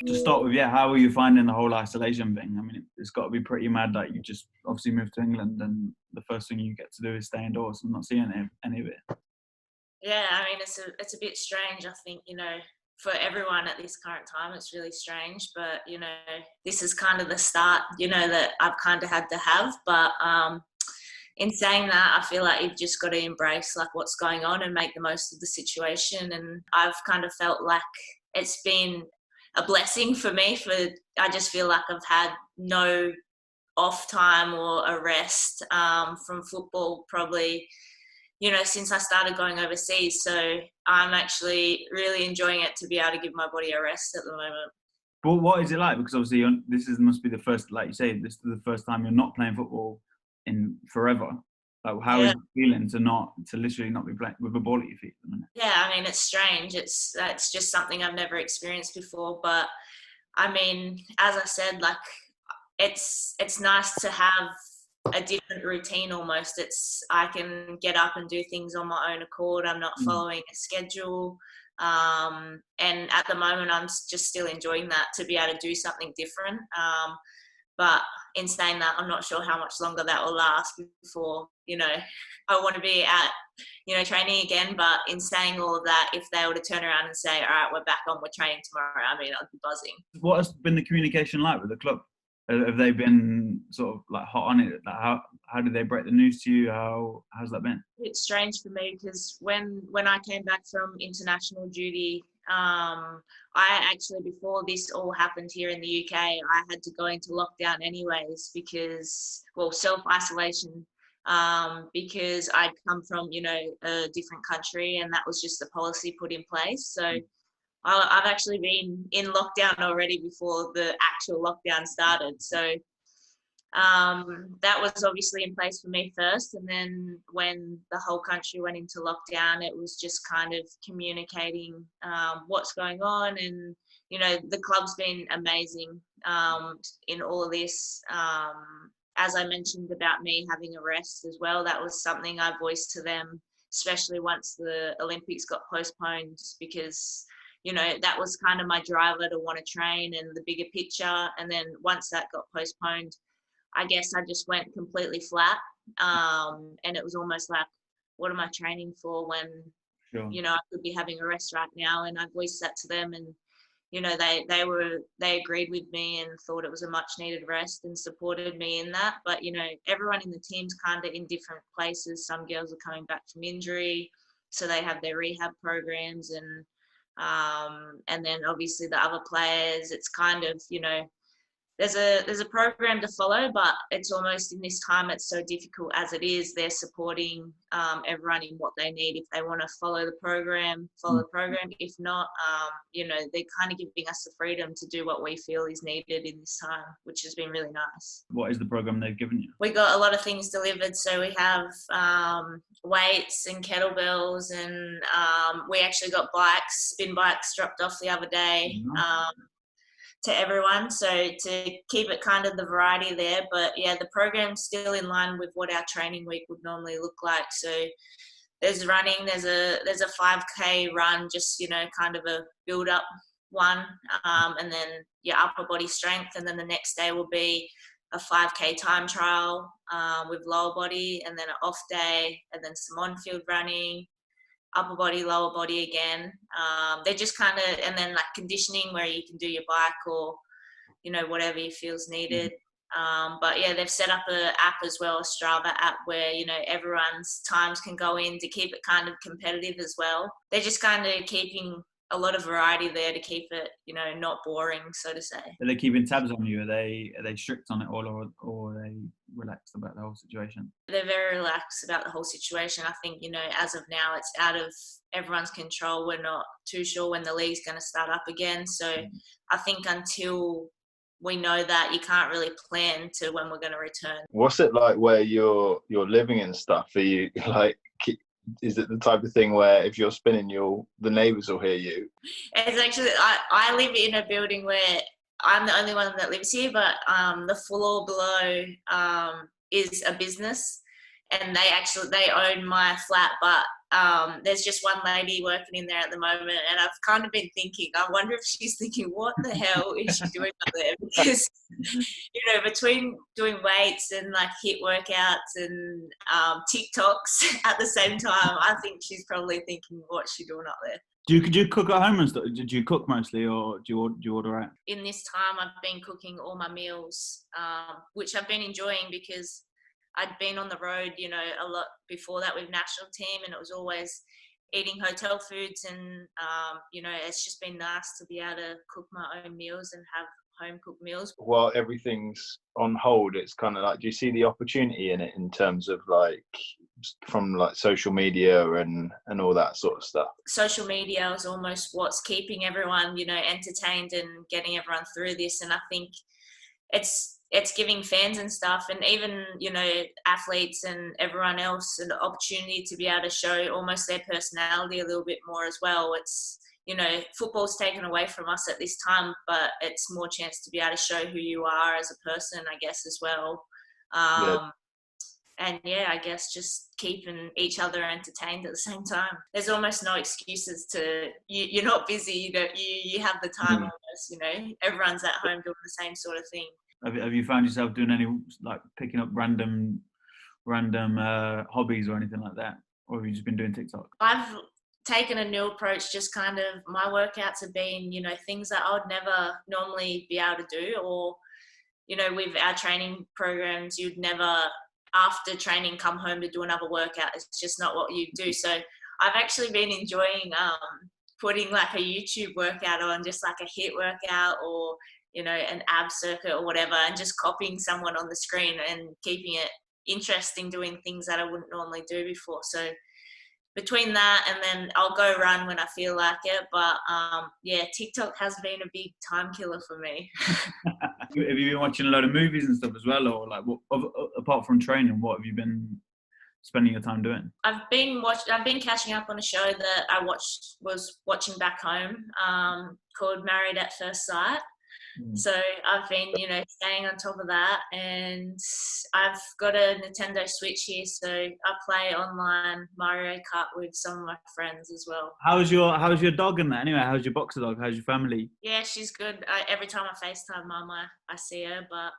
To start with, yeah, how are you finding the whole isolation thing? I mean, it's got to be pretty mad that you just obviously moved to England and the first thing you get to do is stay indoors and not see any of it. Yeah, I mean, it's a bit strange. I think, for everyone at this current time, it's really strange. But this is kind of the start, that I've kind of had to have. But in saying that, I feel like you've just got to embrace like what's going on and make the most of the situation. And I've kind of felt like it's been a blessing for me. I just feel like I've had no off time or a rest from football probably, since I started going overseas. So I'm actually really enjoying it to be able to give my body a rest at the moment. But what is it like? Because obviously must be the first, like you say, this is the first time you're not playing football in forever. Like, how is it feeling to literally not be playing with a ball at your feet at the minute? Yeah, I mean, it's strange. It's just something I've never experienced before. But I mean, as I said, like it's nice to have a different routine almost. I can get up and do things on my own accord. I'm not following a schedule. And at the moment, I'm just still enjoying that, to be able to do something different. But in saying that, I'm not sure how much longer that will last before, I want to be at, training again. But in saying all of that, if they were to turn around and say, all right, we're back on, we're training tomorrow, I mean, I'd be buzzing. What has been the communication like with the club? Have they been sort of like hot on it? Like how did they break the news to you? How's that been? It's strange for me because when I came back from international duty, I actually, before this all happened here in the UK, I had to go into lockdown anyways because, self-isolation, because I'd come from, a different country, and that was just a policy put in place. So I've actually been in lockdown already before the actual lockdown started. So that was obviously in place for me first. And then when the whole country went into lockdown, it was just kind of communicating what's going on. And, the club's been amazing in all of this. As I mentioned about me having a rest as well, that was something I voiced to them, especially once the Olympics got postponed, because that was kind of my driver to want to train and the bigger picture. And then once that got postponed, I guess I just went completely flat. And it was almost like, what am I training for when, Sure. I could be having a rest right now? And I voiced that to them, and, they agreed with me and thought it was a much needed rest and supported me in that. But, everyone in the team's kind of in different places. Some girls are coming back from injury, so they have their rehab programs, and then obviously the other players, it's kind of, there's a program to follow, but it's almost in this time, it's so difficult as it is. They're supporting everyone in what they need. If they want to follow the program. If not, they're kind of giving us the freedom to do what we feel is needed in this time, which has been really nice. What is the program they've given you? We got a lot of things delivered. So we have weights and kettlebells, and we actually got spin bikes dropped off the other day. To everyone, so to keep it kind of the variety there. But yeah, the program's still in line with what our training week would normally look like. So there's running, there's a 5K run, just kind of a build up one, and then your upper body strength, and then the next day will be a 5K time trial with lower body, and then an off day, and then some on field running, upper body, lower body again. They're just kind of, and then like conditioning where you can do your bike or, whatever you feel's needed. But yeah, they've set up an app as well, a Strava app, where, everyone's times can go in to keep it kind of competitive as well. They're just kind of keeping a lot of variety there to keep it, not boring, so to say. Are they keeping tabs on you? Are they strict on it all, or are they relaxed about the whole situation? They're very relaxed about the whole situation. I think, as of now, it's out of everyone's control. We're not too sure when the league's going to start up again. So I think until we know that, you can't really plan to when we're going to return. What's it like where you're living and stuff? Are you like, is it the type of thing where if you're spinning, the neighbours will hear you? It's actually, I live in a building where I'm the only one that lives here, but the floor below is a business, and they own my flat, but there's just one lady working in there at the moment, and I've kind of been thinking, I wonder if she's thinking, what the hell is she doing up there? Because, between doing weights and like HIIT workouts and TikToks at the same time, I think she's probably thinking, what's she doing up there? Do you cook at home and stuff? Do you cook mostly, or do you order out? In this time, I've been cooking all my meals, which I've been enjoying because I'd been on the road, a lot before that with national team, and it was always eating hotel foods, and it's just been nice to be able to cook my own meals and have home cooked meals. While everything's on hold, it's kind of like, do you see the opportunity in it in terms of like from like social media and all that sort of stuff? Social media is almost what's keeping everyone, entertained and getting everyone through this, and I think it's giving fans and stuff, and even athletes and everyone else, an opportunity to be able to show almost their personality a little bit more as well. It's football's taken away from us at this time, but it's more chance to be able to show who you are as a person, I guess, as well. And I guess just keeping each other entertained at the same time. There's almost no excuses to you're not busy. You have the time almost. Everyone's at home doing the same sort of thing. Have you found yourself doing any, like, picking up random hobbies or anything like that? Or have you just been doing TikTok? I've taken a new approach. Just kind of, my workouts have been, things that I would never normally be able to do, or, with our training programs, you'd never, after training, come home to do another workout. It's just not what you do. So I've actually been enjoying putting like a YouTube workout on, just like a HIIT workout, or an ab circuit or whatever, and just copying someone on the screen and keeping it interesting, doing things that I wouldn't normally do before. So between that, and then I'll go run when I feel like it. But TikTok has been a big time killer for me. Have you been watching a lot of movies and stuff as well, or like, apart from training, what have you been spending your time doing? I've been catching up on a show that I was watching back home, called Married at First Sight. So I've been, staying on top of that, and I've got a Nintendo Switch here, so I play online Mario Kart with some of my friends as well. How's your dog in that anyway? How's your boxer dog? How's your family? Yeah, she's good. Every time I FaceTime Mama, I see her, but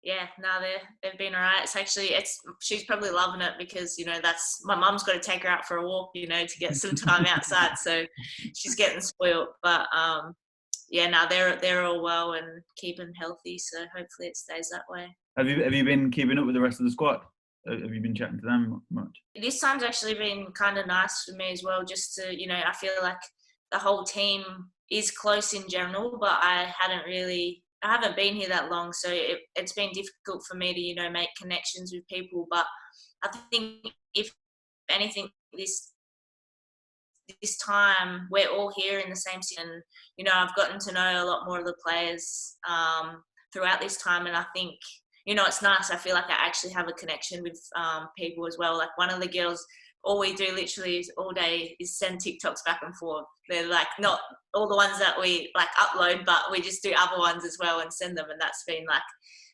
they've been all right. It's actually, she's probably loving it because, that's, my mum's got to take her out for a walk, to get some time outside, so she's getting spoiled, but they're all well and keeping healthy, so hopefully it stays that way. Have you been keeping up with the rest of the squad? Have you been chatting to them much? This time's actually been kind of nice for me as well, just to, I feel like the whole team is close in general, but I haven't been here that long, so it's been difficult for me to, make connections with people. But I think if anything, this time we're all here in the same city, and I've gotten to know a lot more of the players throughout this time, and I think it's nice. I feel like I actually have a connection with people as well. Like, one of the girls, all we do literally all day is send TikToks back and forth. They're like not all the ones that we like upload, but we just do other ones as well and send them, and that's been like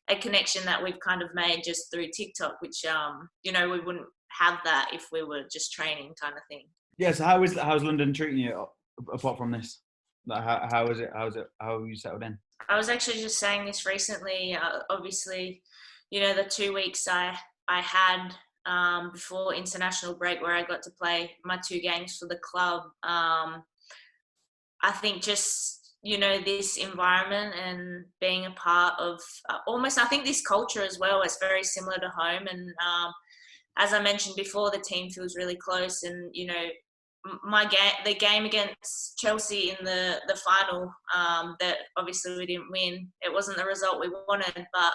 a connection that we've kind of made just through TikTok, which we wouldn't have that if we were just training, kind of thing. Yeah, so how's London treating you apart from this? Like, how is it? How have you settled in? I was actually just saying this recently. Obviously, the 2 weeks I had before international break, where I got to play my 2 games for the club. I think just, this environment and being a part of almost, I think this culture as well is very similar to home. And as I mentioned before, the team feels really close, and, the game against Chelsea in the final, that obviously we didn't win. It wasn't the result we wanted, but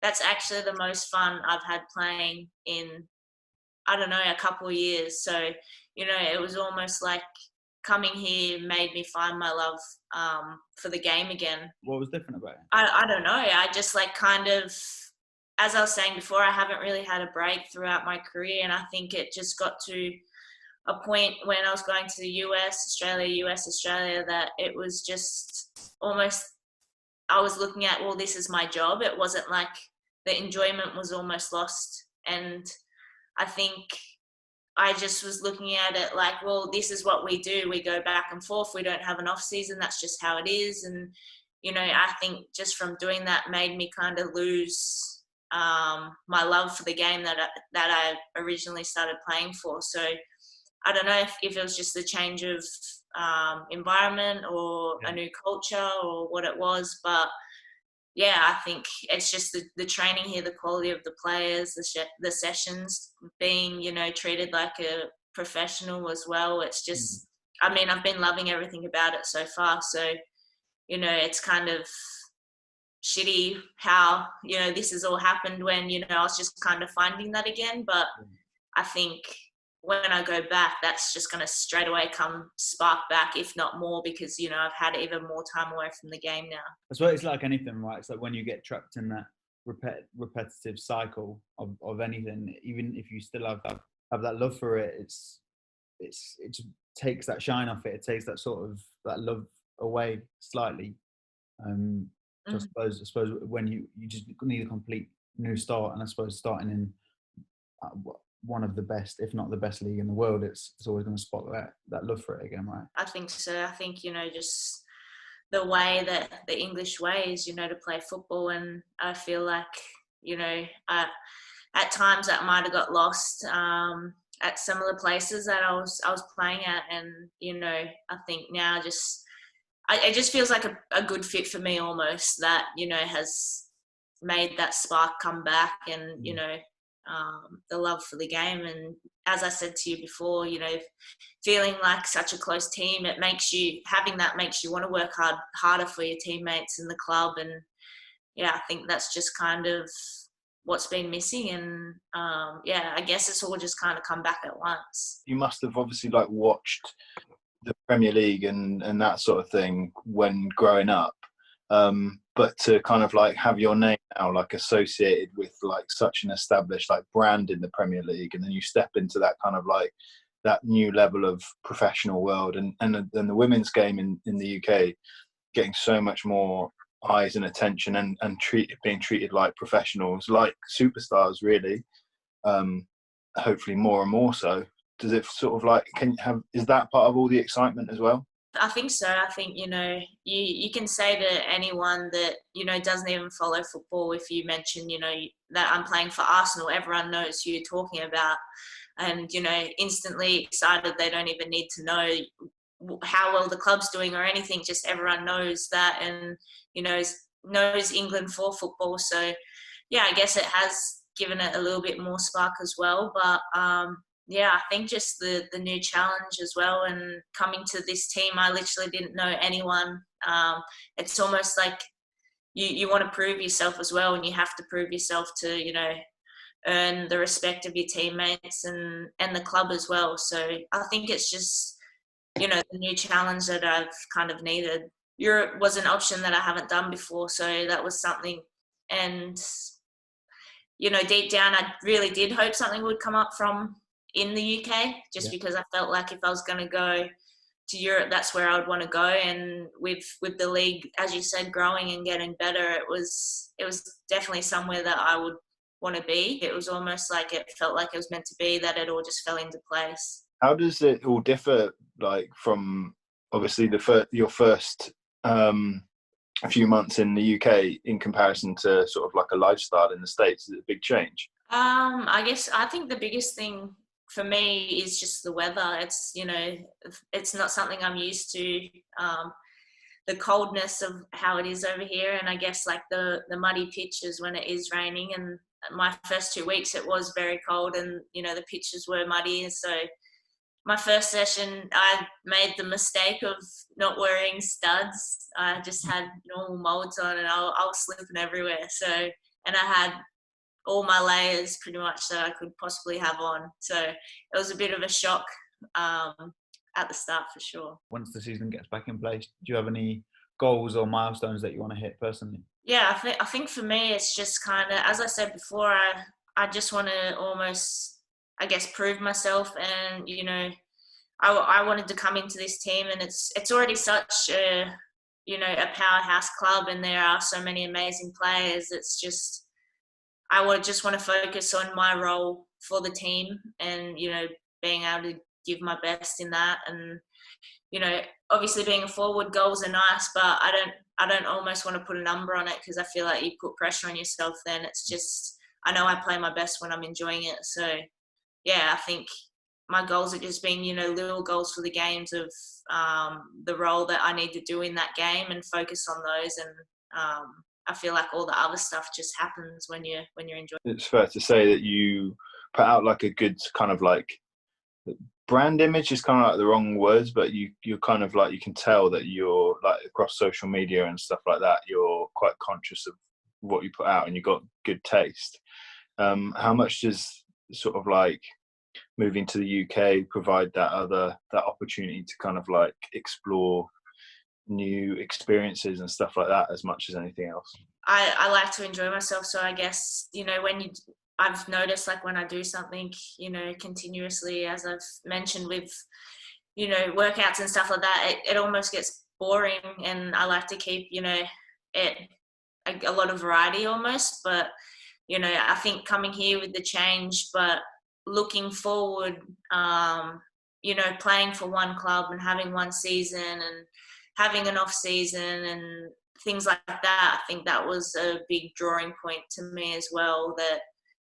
that's actually the most fun I've had playing in, I don't know, a couple of years. So, it was almost like coming here made me find my love for the game again. What was different about it? I don't know. I just kind of, as I was saying before, I haven't really had a break throughout my career, and I think it just got to a point when I was going to the US, Australia, that it was just almost, I was looking at, well, this is my job. It wasn't like, the enjoyment was almost lost. And I think I just was looking at it like, well, this is what we do. We go back and forth. We don't have an off season. That's just how it is. And, you know, I think just from doing that made me kind of lose my love for the game that I originally started playing for. So I don't know if it was just the change of environment or a new culture or what it was, but yeah, I think it's just the training here, the quality of the players, the sessions, being, you know, treated like a professional as well. It's just, I mean, I've been loving everything about it so far. So, you know, it's kind of shitty how, you know, this has all happened when, you know, I was just kind of finding that again. But I think when I go back, that's just going to straight away come spark back, if not more, because, you know, I've had even more time away from the game now. That's what it's like anything, right? It's like when you get trapped in that repetitive cycle of anything, even if you still have that love for it, it just takes that shine off it. It takes that sort of that love away slightly. So I suppose when you just need a complete new start, and I suppose starting in one of the best, if not the best league in the world, it's always going to spot that love for it again, right? I think so. I think, you know, just the way that the English way is, you know, to play football, and I feel like, you know, at times that might have got lost at some of the places that I was playing at, and, you know, I think now it just feels like a good fit for me almost, that, you know, has made that spark come back, and, you know, the love for the game. And as I said to you before, you know, feeling like such a close team, makes you want to work harder for your teammates in the club. And yeah, I think that's just kind of what's been missing. And yeah, I guess it's all just kind of come back at once. You must have obviously like watched the Premier League and that sort of thing when growing up. But to kind of like have your name now like associated with like such an established like brand in the Premier League, and then you step into that kind of like that new level of professional world, and the women's game in the UK getting so much more eyes and attention, and being treated like professionals, like superstars really, hopefully more and more so. Does it sort of like, is that part of all the excitement as well? I think so. I think, you know, you can say to anyone that, you know, doesn't even follow football, if you mention, you know, that I'm playing for Arsenal, everyone knows who you're talking about, and, you know, instantly excited. They don't even need to know how well the club's doing or anything, just everyone knows that, and, you know, knows England for football. So yeah, I guess it has given it a little bit more spark as well. But yeah, I think just the new challenge as well, and coming to this team, I literally didn't know anyone. It's almost like you want to prove yourself as well, and you have to prove yourself to, you know, earn the respect of your teammates and the club as well. So I think it's just, you know, the new challenge that I've kind of needed. Europe was an option that I haven't done before, so that was something. And, you know, deep down, I really did hope something would come up from in the UK, just because I felt like if I was going to go to Europe, that's where I would want to go. And with the league, as you said, growing and getting better, it was definitely somewhere that I would want to be. It was almost like it felt like it was meant to be, that it all just fell into place. How does it all differ, like, from obviously your first a few months in the UK in comparison to sort of like a lifestyle in the States? Is it a big change? I think the biggest thing for me is just the weather. It's, you know, it's not something I'm used to, the coldness of how it is over here. And I guess like the muddy pitches when it is raining. And my first 2 weeks, it was very cold, and, you know, the pitches were muddy. And so my first session, I made the mistake of not wearing studs. I just had normal molds on, and I was slipping everywhere. So, and I had all my layers pretty much that I could possibly have on. So it was a bit of a shock at the start, for sure. Once the season gets back in place, do you have any goals or milestones that you want to hit personally? Yeah, I think for me, it's just kind of, as I said before, I just want to almost, I guess, prove myself. And, you know, I wanted to come into this team, and it's already such a, you know, a powerhouse club, and there are so many amazing players. It's just, I would just want to focus on my role for the team, and, you know, being able to give my best in that. And, you know, obviously being a forward, goals are nice, but I don't almost want to put a number on it, because I feel like you put pressure on yourself then. It's just, I know I play my best when I'm enjoying it. So, yeah, I think my goals have just been, you know, little goals for the games of the role that I need to do in that game and focus on those. And I feel like all the other stuff just happens when you're enjoying it. It's fair to say that you put out like a good kind of like brand image is kind of like the wrong words, but you're kind of like, you can tell that you're like across social media and stuff like that, you're quite conscious of what you put out and you've got good taste. How much does sort of like moving to the UK provide that opportunity to kind of like explore new experiences and stuff like that as much as anything else? I like to enjoy myself, so I guess, you know, I've noticed like when I do something, you know, continuously, as I've mentioned with, you know, workouts and stuff like that, it almost gets boring, and I like to keep, you know, it a lot of variety almost. But, you know, I think coming here with the change, but looking forward, you know, playing for one club and having one season and having an off season and things like that, I think that was a big drawing point to me as well.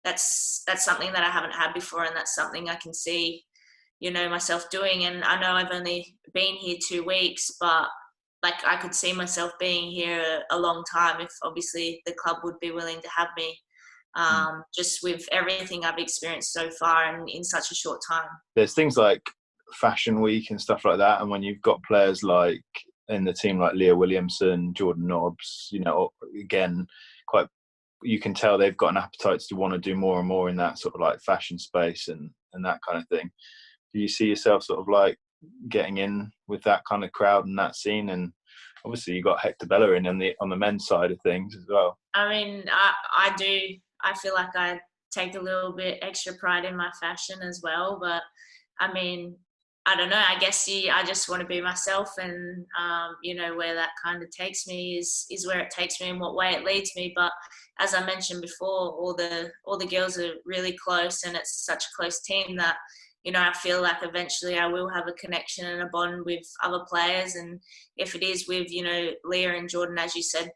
That's something that I haven't had before, and that's something I can see, you know, myself doing. And I know I've only been here 2 weeks, but like I could see myself being here a long time if obviously the club would be willing to have me, just with everything I've experienced so far and in such a short time. There's things like Fashion Week and stuff like that, and when you've got players like in the team like Leah Williamson, Jordan Nobbs, you know, again, you can tell they've got an appetite to want to do more and more in that sort of like fashion space and that kind of thing. Do you see yourself sort of like getting in with that kind of crowd and that scene? And obviously you got Hector Bellerin on the men's side of things as well. I mean, I do. I feel like I take a little bit extra pride in my fashion as well. But I mean, I don't know. I guess I just want to be myself, and you know, where that kind of takes me is where it takes me and what way it leads me. But as I mentioned before, all the girls are really close, and it's such a close team that, you know, I feel like eventually I will have a connection and a bond with other players. And if it is with, you know, Leah and Jordan, as you said,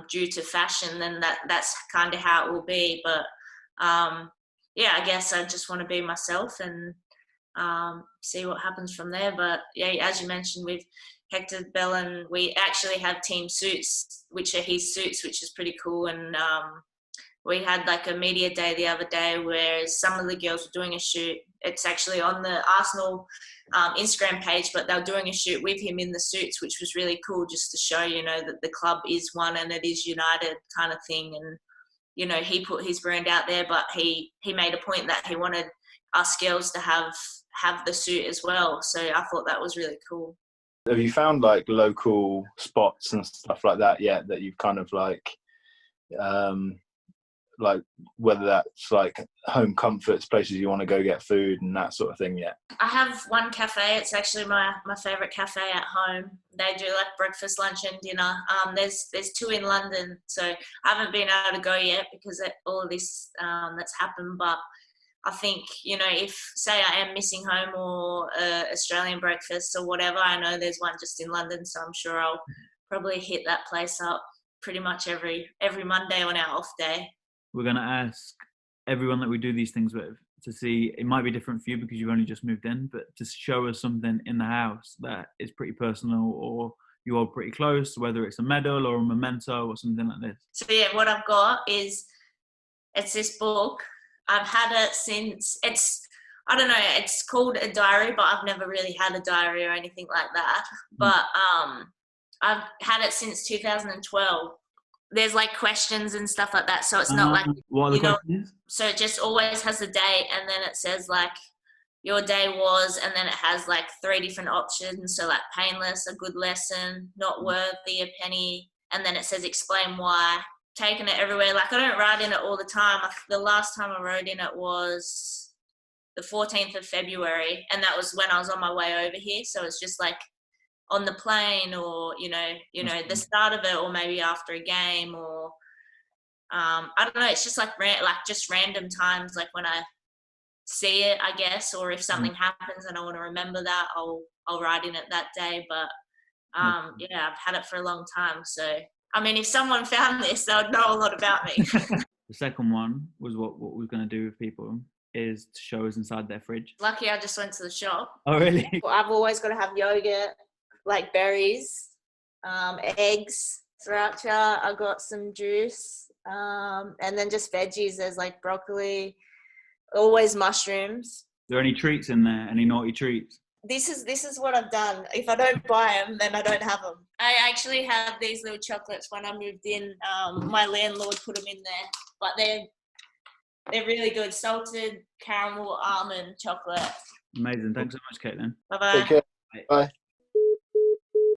due to fashion, then that's kind of how it will be. But yeah, I guess I just want to be myself and see what happens from there. But yeah, as you mentioned with Hector Bellerin, we actually have team suits, which are his suits, which is pretty cool. And we had like a media day the other day where some of the girls were doing a shoot. It's actually on the Arsenal Instagram page, but they were doing a shoot with him in the suits, which was really cool, just to show, you know, that the club is one and it is united kind of thing. And, you know, he put his brand out there, but he made a point that he wanted us girls to have the suit as well. So I thought that was really cool. Have you found like local spots and stuff like that yet that you've kind of like whether that's like home comforts, places you want to go get food and that sort of thing yet? I have one cafe. It's actually my favourite cafe at home. They do like breakfast, lunch and dinner. There's 2 in London, so I haven't been able to go yet because of all of this that's happened. But I think, you know, if say I am missing home or Australian breakfast or whatever, I know there's one just in London, so I'm sure I'll probably hit that place up pretty much every Monday on our off day. We're going to ask everyone that we do these things with to see, it might be different for you because you've only just moved in, but to show us something in the house that is pretty personal or you are pretty close, whether it's a medal or a memento or something like this. So yeah, what I've got is, it's this book. I've had it since, I don't know, it's called a diary, but I've never really had a diary or anything like that. But I've had it since 2012. There's like questions and stuff like that, so it's not like, what are the questions? So it just always has a date, and then it says like your day was, and then it has like 3 different options. So like painless, a good lesson, not worthy, a penny, and then it says explain why. Taking it everywhere. Like I don't write in it all the time. The last time I wrote in it was the 14th of February, and that was when I was on my way over here. So it's just like on the plane, or you know the start of it, or maybe after a game, or I don't know. It's just like just random times, like when I see it, I guess, or if something happens and I want to remember that, I'll write in it that day. But yeah, I've had it for a long time. So, I mean, if someone found this, they would know a lot about me. The second one was what we're going to do with people is to show us inside their fridge. Lucky I just went to the shop. Oh, really? I've always got to have yogurt, like berries, eggs, sriracha. I got some juice, and then just veggies. There's like broccoli, always mushrooms. Are there any treats in there? Any naughty treats? This is what I've done. If I don't buy them, then I don't have them. I actually have these little chocolates. When I moved in, my landlord put them in there, but they're really good. Salted caramel almond chocolate. Amazing. Thanks so much, Caitlin. Bye-bye. Take care. Bye.